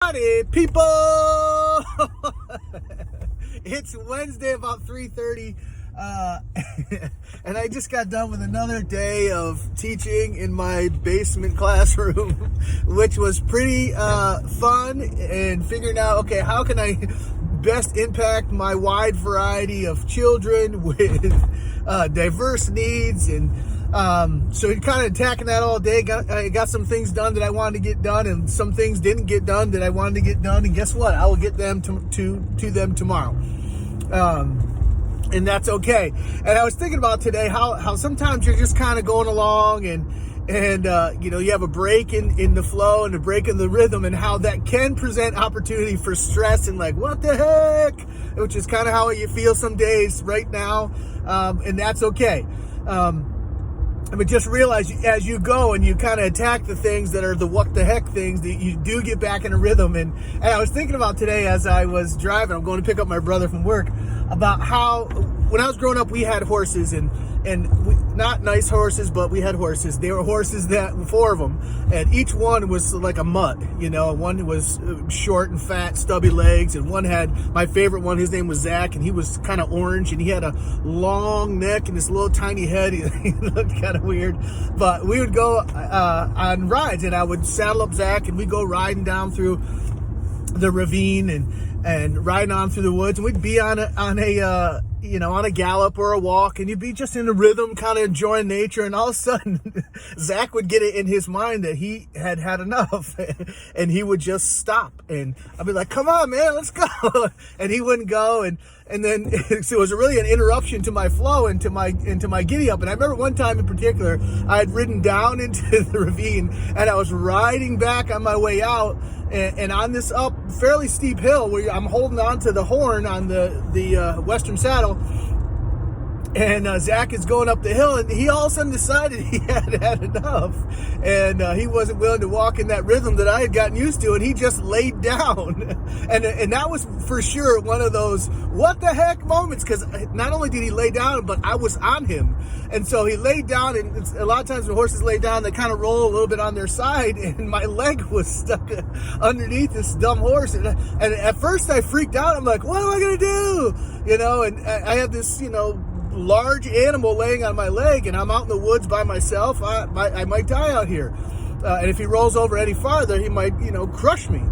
Howdy, people! It's Wednesday, about 3:30, and I just got done with another day of teaching in my basement classroom, which was pretty fun, and figuring out, okay, how can I best impact my wide variety of children with diverse needs. And so kind of attacking that all day. I got some things done that I wanted to get done, and some things didn't get done that I wanted to get done. And guess what? I will get them to them tomorrow. And that's okay. And I was thinking about today how sometimes you're just kind of going along and you have a break in the flow and a break in the rhythm, and how that can present opportunity for stress and like, what the heck? Which is kind of how you feel some days right now. And that's okay. But just realize as you go and you kind of attack the things that are the what the heck things, that you do get back in a rhythm. And I was thinking about today as I was driving, I'm going to pick up my brother from work, about how when I was growing up, we had horses, and not nice horses, but we had horses. They were horses, that 4 of them, and each one was like a mutt. One was short and fat, stubby legs, and one had my favorite one. His name was Zach, and he was kind of orange, and he had a long neck and this little tiny head. He looked kind of weird, but we would go on rides, and I would saddle up Zach, and we'd go riding down through the ravine and riding on through the woods, and we'd be on a gallop or a walk, and you'd be just in a rhythm, kind of enjoying nature, and all of a sudden Zach would get it in his mind that he had had enough and he would just stop, and I'd be like, come on, man, let's go. And he wouldn't go, and then so it was really an interruption to my flow and to my giddy up. And I remember one time in particular, I had ridden down into the ravine, and I was riding back on my way out, and on this up fairly steep hill where I'm holding on to the horn on the Western saddle, and Zach is going up the hill, and he all of a sudden decided he had enough, and he wasn't willing to walk in that rhythm that I had gotten used to, and he just laid down. And that was for sure one of those what the heck moments, because not only did he lay down, but I was on him. And so he laid down, and a lot of times when horses lay down, they kind of roll a little bit on their side, and my leg was stuck underneath this dumb horse. And at first I freaked out. I'm like, what am I going to do? And I have this, large animal laying on my leg, and I'm out in the woods by myself. I might die out here. And if he rolls over any farther, he might, crush me.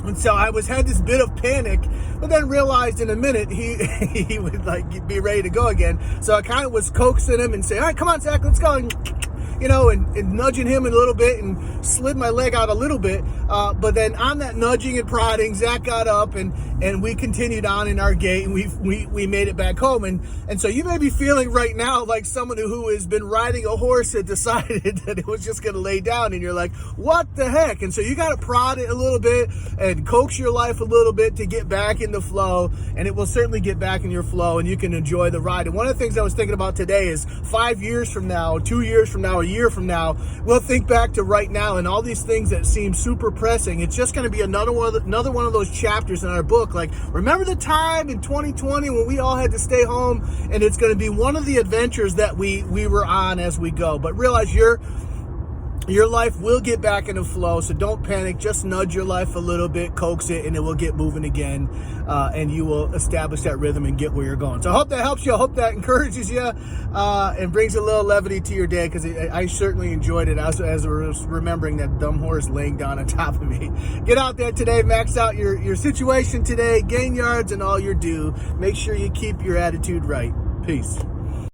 And so I had this bit of panic, but then realized in a minute he would be ready to go again. So I kind of was coaxing him and saying, all right, come on, Zach, let's go. And nudging him a little bit, and slid my leg out a little bit. But then on that nudging and prodding, Zach got up, and we continued on in our gait, and we made it back home. And so you may be feeling right now like someone who has been riding a horse that decided that it was just going to lay down, and you're like, what the heck? And so you got to prod it a little bit and coax your life a little bit to get back in the flow, and it will certainly get back in your flow, and you can enjoy the ride. And one of the things I was thinking about today is 5 years from now, 2 years from now, a year from now, we'll think back to right now, and all these things that seem super pressing, it's just going to be another one of those chapters in our book. Like, remember the time in 2020 when we all had to stay home? And it's going to be one of the adventures that we were on as we go. But realize your life will get back into flow, so don't panic. Just nudge your life a little bit, coax it, and it will get moving again, and you will establish that rhythm and get where you're going. So I hope that helps you. I hope that encourages you and brings a little levity to your day, because I certainly enjoyed it as I was remembering that dumb horse laying down on top of me. Get out there today, max out your situation today, gain yards and all your due. Make sure you keep your attitude right. Peace.